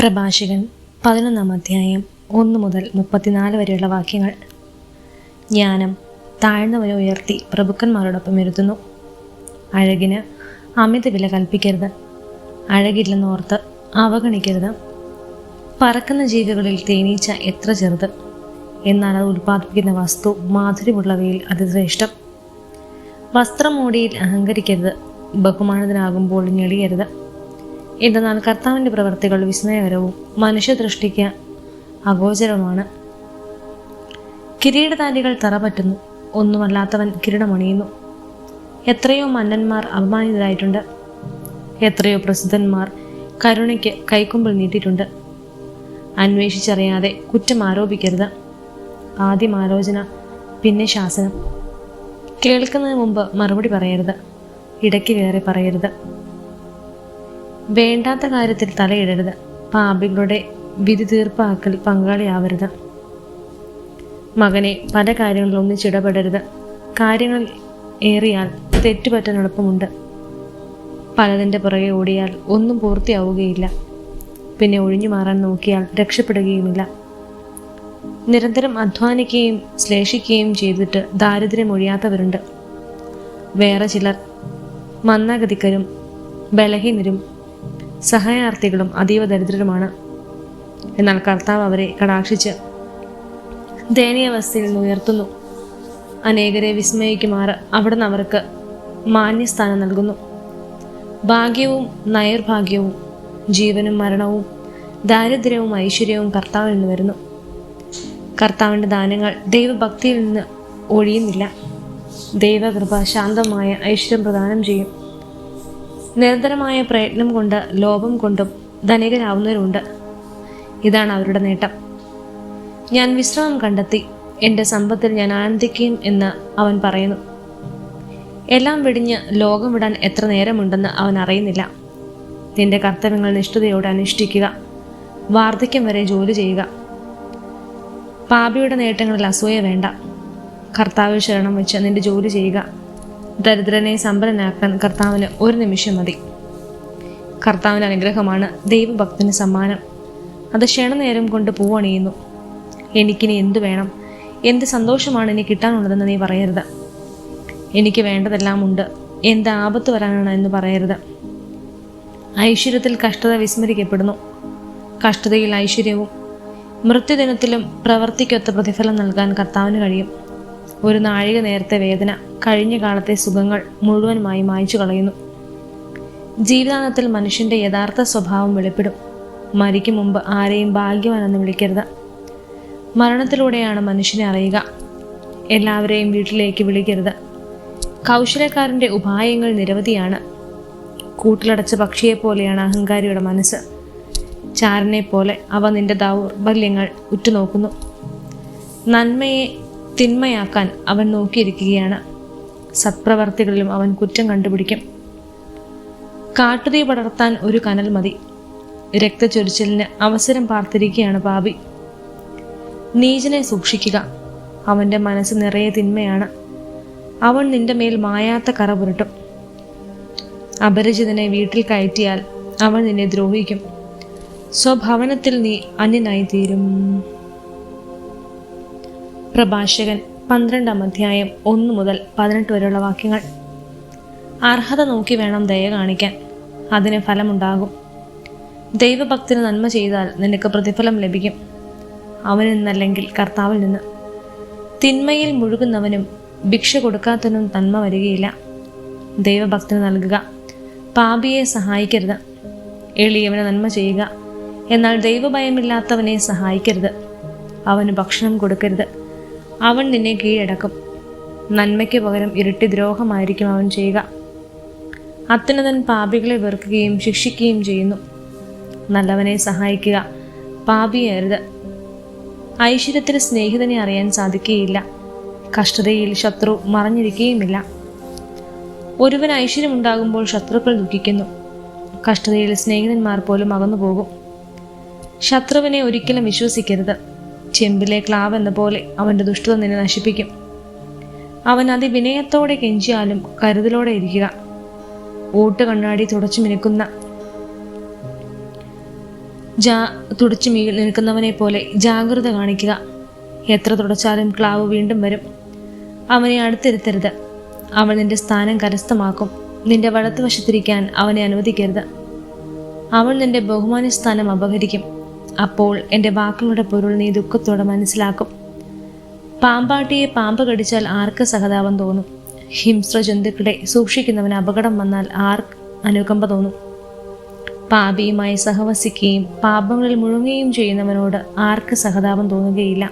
പ്രഭാഷകൻ 11 അധ്യായം 1 മുതൽ 34 വരെയുള്ള വാക്യങ്ങൾ. ജ്ഞാനം താഴ്ന്നവരെ ഉയർത്തി പ്രഭുക്കന്മാരോടൊപ്പം ഇരുത്തുന്നു. അഴകിന് അമിത വില കൽപ്പിക്കരുത്. അഴകില്ലെന്നോർത്ത് അവഗണിക്കരുത്. പറക്കുന്ന ജീവികളിൽ തേനീച്ച എത്ര ചെറുത്, എന്നാൽ അത് ഉൽപ്പാദിപ്പിക്കുന്ന വസ്തു മാധുര്യമുള്ളവയിൽ അതിശ്രേഷ്ഠം. വസ്ത്രം മൂടിയിൽ അഹങ്കരിക്കരുത്. ബഹുമാനത്തിനാകുമ്പോൾ ഞെളിയരുത്. എന്തെന്നാൽ കർത്താവിൻ്റെ പ്രവൃത്തികൾ വിസ്മയകരവും മനുഷ്യദൃഷ്ടിക്ക് അഗോചരവുമാണ്. കിരീടധാരികൾ തറ പറ്റുന്നു, ഒന്നുമല്ലാത്തവൻ കിരീടമണിയുന്നു. എത്രയോ മന്നന്മാർ അപമാനിതരായിട്ടുണ്ട്. എത്രയോ പ്രസിദ്ധന്മാർ കരുണയ്ക്ക് കൈക്കുമ്പിൾ നീട്ടിയിട്ടുണ്ട്. അന്വേഷിച്ചറിയാതെ കുറ്റം ആരോപിക്കരുത്. ആദ്യം ആലോചന, പിന്നെ ശാസനം. കേൾക്കുന്നതിന് മുമ്പ് മറുപടി പറയരുത്. ഇടയ്ക്ക് കയറി പറയരുത്. വേണ്ടാത്ത കാര്യത്തിൽ തലയിടരുത്. പാപികളുടെ വിധി തീർപ്പാക്കൽ പങ്കാളിയാവരുത്. മകനെ, പല കാര്യങ്ങളിൽ ഒന്നിച്ചിടപെടരുത്. കാര്യങ്ങൾ ഏറിയാൽ തെറ്റുപറ്റാൻ എളുപ്പമുണ്ട്. പലതിൻ്റെ പുറകെ ഓടിയാൽ ഒന്നും പൂർത്തിയാവുകയില്ല. പിന്നെ ഒഴിഞ്ഞു മാറാൻ നോക്കിയാൽ രക്ഷപ്പെടുകയുമില്ല. നിരന്തരം അധ്വാനിക്കുകയും ശ്ലേഷിക്കുകയും ചെയ്തിട്ട് ദാരിദ്ര്യം ഒഴിയാത്തവരുണ്ട്. വേറെ ചിലർ മന്ദഗതിക്കരും ബലഹീനരും സഹായാർത്ഥികളും അതീവ ദരിദ്രരുമാണ്. എന്നാൽ കർത്താവ് അവരെ കടാക്ഷിച്ച് ദയനീയാവസ്ഥയിൽ നിന്ന് ഉയർത്തുന്നു. അനേകരെ വിസ്മയിക്കുമാറ് അവിടുന്ന് അവർക്ക് മാന്യസ്ഥാനം നൽകുന്നു. ഭാഗ്യവും നൈർഭാഗ്യവും ജീവനും മരണവും ദാരിദ്ര്യവും ഐശ്വര്യവും കർത്താവിൽ നിന്ന് വരുന്നു. കർത്താവിൻ്റെ ദാനങ്ങൾ ദൈവഭക്തിയിൽ നിന്ന് ഒഴിയുന്നില്ല. ദൈവകൃപ ശാന്തമായ ഐശ്വര്യം പ്രദാനം ചെയ്യും. നിരന്തരമായ പ്രയത്നം കൊണ്ട് ലോപം കൊണ്ടും ധനികരാവുന്നവരുണ്ട്. ഇതാണ് അവരുടെ നേട്ടം. ഞാൻ വിശ്രമം കണ്ടെത്തി, എൻ്റെ സമ്പത്തിൽ ഞാൻ ആനന്ദിക്കുകയും എന്ന് അവൻ പറയുന്നു. എല്ലാം വെടിഞ്ഞ് ലോകം വിടാൻ എത്ര നേരമുണ്ടെന്ന് അവൻ അറിയുന്നില്ല. നിന്റെ കർത്തവ്യങ്ങൾ നിഷ്ഠതയോടെ അനുഷ്ഠിക്കുക. വാർദ്ധക്യം വരെ ജോലി ചെയ്യുക. പാപിയുടെ നേട്ടങ്ങളിൽ അസൂയ വേണ്ട. കർത്താവിൽ ശരണം വെച്ച് നിന്റെ ജോലി ചെയ്യുക. ദരിദ്രനെ സമ്പന്നനാക്കാൻ കർത്താവിന് ഒരു നിമിഷം മതി. കർത്താവിൻ്റെ അനുഗ്രഹമാണ് ദൈവഭക്തന് സമ്മാനം. അത് ക്ഷണനേരം കൊണ്ട് പൂവണിയുന്നു. എനിക്കിനി എന്തു വേണം, എന്ത് സന്തോഷമാണ് ഇനി കിട്ടാനുള്ളതെന്ന് നീ പറയരുത്. എനിക്ക് വേണ്ടതെല്ലാം ഉണ്ട്, എന്ത് ആപത്ത് വരാനാണ് എന്ന് പറയരുത്. ഐശ്വര്യത്തിൽ കഷ്ടത വിസ്മരിക്കപ്പെടുന്നു. കഷ്ടതയിൽ ഐശ്വര്യവും മൃത്യുദിനത്തിലും പ്രവർത്തിക്കൊത്ത പ്രതിഫലം നൽകാൻ കർത്താവിന് കഴിയും. ഒരു നാഴിക നേരത്തെ വേദന കഴിഞ്ഞ കാലത്തെ സുഖങ്ങൾ മുഴുവനുമായി മായ്ച്ചു കളയുന്നു. ജീവിതാന്തത്തിൽ മനുഷ്യൻ്റെ യഥാർത്ഥ സ്വഭാവം വെളിപ്പെടും. മരിക്കും മുമ്പ് ആരെയും ഭാഗ്യവാനെന്ന് വിളിക്കരുത്. മരണത്തിലൂടെയാണ് മനുഷ്യനെ അറിയുക. എല്ലാവരെയും വീട്ടിലേക്ക് വിളിക്കരുത്. കൗശലക്കാരൻ്റെ ഉപായങ്ങൾ നിരവധിയാണ്. കൂട്ടിലടച്ച പക്ഷിയെപ്പോലെയാണ് അഹങ്കാരിയുടെ മനസ്സ്. ചാരനെ പോലെ അവ നിന്റെ ദൗർബല്യങ്ങൾ ഉറ്റുനോക്കുന്നു. നന്മയെ തിന്മയാക്കാൻ അവൻ നോക്കിയിരിക്കുകയാണ്. സത്പ്രവർത്തികളിലും അവൻ കുറ്റം കണ്ടുപിടിക്കും. കാട്ടുതീ പടർത്താൻ ഒരു കനൽ മതി. രക്തച്ചൊരിച്ചിലിന് അവസരം പാർത്തിരിക്കുകയാണ് പാപി. നീചനെ സൂക്ഷിക്കുക. അവൻ്റെ മനസ്സ് നിറയെ തിന്മയാണ്. അവൻ നിന്റെ മേൽ മായാത്ത കറ പുരട്ടും. അപരിചിതനെ വീട്ടിൽ കയറ്റിയാൽ അവൻ നിന്നെ ദ്രോഹിക്കും. സ്വഭവനത്തിൽ നീ അന്യനായി തീരും. പ്രഭാഷകൻ 12 അധ്യായം 1 മുതൽ 18 വരെയുള്ള വാക്യങ്ങൾ. അർഹത നോക്കി വേണം ദയ കാണിക്കാൻ, അതിന് ഫലമുണ്ടാകും. ദൈവഭക്തിന് നന്മ ചെയ്താൽ നിനക്ക് പ്രതിഫലം ലഭിക്കും. അവനിൽ നിന്നല്ലെങ്കിൽ കർത്താവിൽ നിന്ന്. തിന്മയിൽ മുഴുകുന്നവനും ഭിക്ഷ കൊടുക്കാത്തവനും നന്മ വരികയില്ല. ദൈവഭക്തിന് നൽകുക, പാപിയെ സഹായിക്കരുത്. എളിയവന് നന്മ ചെയ്യുക, എന്നാൽ ദൈവഭയമില്ലാത്തവനെ സഹായിക്കരുത്. അവന് ഭക്ഷണം കൊടുക്കരുത്, അവൻ നിന്നെ കീഴടക്കും. നന്മയ്ക്ക് പകരം ഇരട്ടി ദ്രോഹമായിരിക്കും അവൻ ചെയ്യുക. അത്യുന്നതൻ പാപികളെ വെറുക്കുകയും ശിക്ഷിക്കുകയും ചെയ്യുന്നു. നല്ലവനെ സഹായിക്കുക, പാപിയരുത്. ഐശ്വര്യത്തിന് സ്നേഹിതനെ അറിയാൻ സാധിക്കുകയില്ല. കഷ്ടതയിൽ ശത്രു മറഞ്ഞിരിക്കുകയുമില്ല. ഒരുവന് ഐശ്വര്യമുണ്ടാകുമ്പോൾ ശത്രുക്കൾ ദുഃഖിക്കുന്നു. കഷ്ടതയിൽ സ്നേഹിതന്മാർ പോലും അകന്നു പോകും. ശത്രുവിനെ ഒരിക്കലും വിശ്വസിക്കരുത്. ചെമ്പിലെ ക്ലാവ് എന്ന പോലെ അവൻ്റെ ദുഷ്ടത നിന്നെ നശിപ്പിക്കും. അവൻ അതിവിനയത്തോടെ കെഞ്ചിയാലും കരുതലോടെ ഇരിക്കുക. ഓട്ട് കണ്ണാടി തുടച്ചു മിനുക്കുന്ന തുടിച്ചു നിൽക്കുന്നവനെ പോലെ ജാഗ്രത കാണിക്കുക. എത്ര തുടച്ചാലും ക്ലാവ് വീണ്ടും വരും. അവനെ അടുത്തിരുത്തരുത്. അവൻ നിന്റെ സ്ഥാനം കരസ്ഥമാക്കും. നിന്റെ വലത്തുവശത്തിരിക്കാൻ അവനെ അനുവദിക്കരുത്. അവൻ നിന്റെ ബഹുമാന്യ സ്ഥാനം അപഹരിക്കും. അപ്പോൾ എൻ്റെ വാക്കുകളുടെ പൊരുൾ നീ ദുഃഖത്തോടെ മനസ്സിലാക്കും. പാമ്പാട്ടിയെ പാമ്പ് കടിച്ചാൽ ആർക്ക് സഹതാപം തോന്നും? ഹിംസ്ര ജന്തുക്കളെ സൂക്ഷിക്കുന്നവന് അപകടം വന്നാൽ ആർക്ക് അനുകമ്പ തോന്നും? പാപിയുമായി സഹവസിക്കുകയും പാപങ്ങളിൽ മുഴുകുകയും ചെയ്യുന്നവനോട് ആർക്ക് സഹതാപം തോന്നുകയില്ല?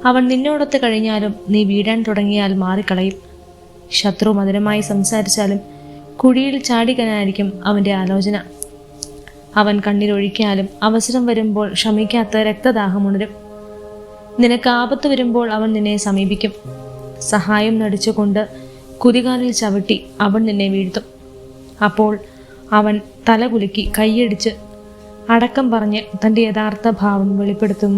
അവൻ നിന്നോടൊത്ത് കഴിഞ്ഞാലും നീ വീഴാൻ തുടങ്ങിയാൽ മാറിക്കളയും. ശത്രു മധുരമായി സംസാരിച്ചാലും കുഴിയിൽ ചാടിക്കാനായിരിക്കും അവൻ്റെ ആലോചന. അവൻ കണ്ണീരൊഴിക്കാലും അവസരം വരുമ്പോൾ ക്ഷമിക്കാത്ത രക്തദാഹമുണരും. നിനക്ക് ആപത്ത് വരുമ്പോൾ അവൻ നിന്നെ സമീപിക്കും. സഹായം നടിച്ചുകൊണ്ട് കുതികാലിൽ ചവിട്ടി അവൻ നിന്നെ വീഴ്ത്തും. അപ്പോൾ അവൻ തലകുലുക്കി കൈയടിച്ച് അടക്കം പറഞ്ഞ് തൻ്റെ യഥാർത്ഥ ഭാവം വെളിപ്പെടുത്തും.